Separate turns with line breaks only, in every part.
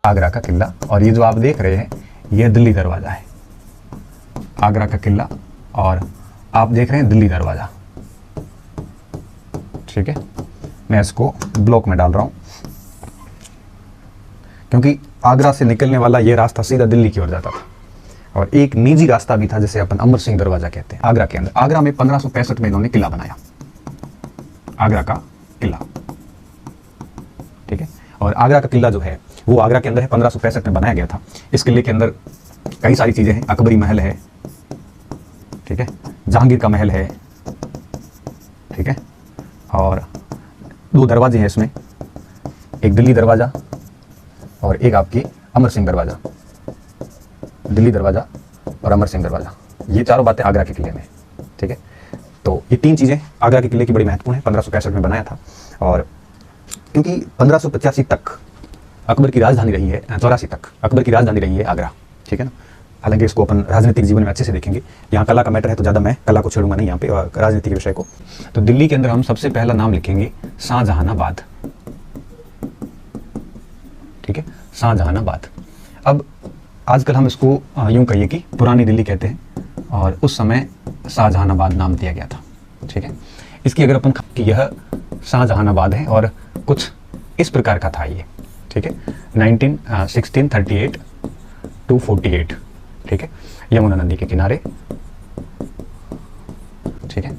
आगरा का किला, और ये जो आप देख रहे हैं ये दिल्ली दरवाज़ा है। आगरा का किला और आप देख रहे हैं दिल्ली दरवाज़ा। ठीक है, मैं इसको ब्लॉक में डाल रहा हूँ क्योंकि आगरा से निकलने वाला ये रास्ता सीधा दिल्ली की ओर जाता था, और एक निजी रास्ता भी था जिसे अपन अमर सिंह दरवाजा कहते हैं। आगरा के अंदर, आगरा में 1565 में इन्होंने किला बनाया, आगरा का किला। ठीक है, और आगरा का किला जो है वो आगरा के अंदर है, 1565 में बनाया गया था। इस किले के अंदर कई सारी चीजें हैं, अकबरी महल है, ठीक है, जहांगीर का महल है, ठीक है, और 2 दरवाजे हैं इसमें, एक दिल्ली दरवाजा और एक आपकी अमर सिंह दरवाजा। दिल्ली दरवाजा और अमर सिंह दरवाजा, ये चारों बातें आगरा के किले में। ठीक है, तो ये 3 चीजें आगरा के किले की बड़ी महत्वपूर्ण है। 1565 में बनाया था, और क्योंकि 1585 तक अकबर की राजधानी रही है, 84 तक अकबर की राजधानी रही है आगरा। ठीक है ना, हालांकि इसको अपन राजनीतिक जीवन में अच्छे से देखेंगे। यहाँ कला का मैटर है तो ज़्यादा मैं कला को छेड़ूंगा नहीं यहाँ पे, और राजनीति के विषय को। तो दिल्ली के अंदर हम सबसे पहला नाम लिखेंगे शाहजहानाबाद। ठीक है, शाहजहानाबाद। अब आजकल हम इसको यूं कहिए कि पुरानी दिल्ली कहते हैं, और उस समय शाहजहानाबाद नाम दिया गया था। ठीक है, इसकी अगर अपन कि यह शाहजहानाबाद है, और कुछ इस प्रकार का था ये। ठीक है, 1638 to 48। ठीक है, यमुना नदी के किनारे। ठीक है,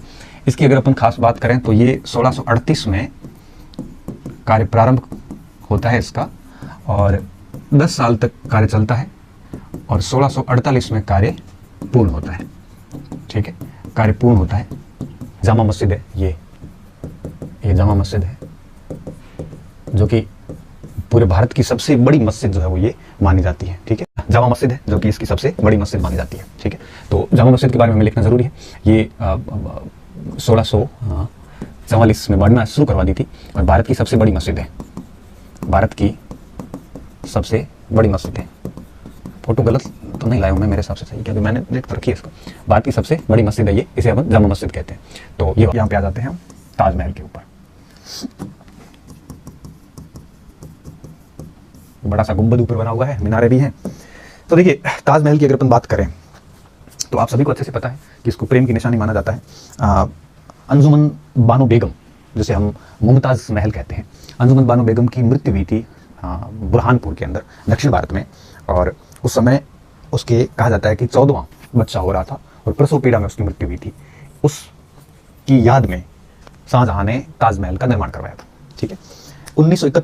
इसकी अगर अपन खास बात करें तो ये 1638 में कार्य प्रारंभ होता है इसका, और 10 साल तक कार्य चलता है, और 1648 में कार्य पूर्ण होता है। ठीक है, कार्य पूर्ण होता है। जामा मस्जिद है ये जामा मस्जिद है, जो कि पूरे भारत की सबसे बड़ी मस्जिद जो है वो ये मानी जाती है। ठीक है, जामा मस्जिद है जो कि इसकी सबसे बड़ी मस्जिद मानी जाती है। ठीक है, तो जामा मस्जिद के बारे में हमें लिखना जरूरी है। ये 1644 में बनना शुरू करवा दी थी, और भारत की सबसे बड़ी मस्जिद है, भारत की सबसे बड़ी मस्जिद है। फोटो गलत तो नहीं लाया हूँ मैं, मेरे हिसाब से सही, क्योंकि मैंने लिख रखी है इसको। भारत की सबसे बड़ी मस्जिद है ये, इसे अपन जामा मस्जिद कहते हैं। तो ये यहाँ पे आ जाते हैं हम ताजमहल के ऊपर। बड़ा सा गुंबद ऊपर बना हुआ है, मीनारे भी हैं। तो देखिए, ताजमहल की अगर अपन बात करें तो आप सभी को अच्छे से पता है कि इसको प्रेम की निशानी माना जाता है। अंजुमन बानो बेगम, जिसे हम मुमताज महल कहते हैं, अंजुमन बानो बेगम की मृत्यु हुई थी बुरहानपुर के अंदर, दक्षिण भारत में। और उस समय उसके कहा जाता है कि 14वां बच्चा हो रहा था, और प्रसव पीड़ा में उसकी मृत्यु हुई थी। उसकी याद में शाहजहां ने ताजमहल का निर्माण करवाया था। ठीक है, 1931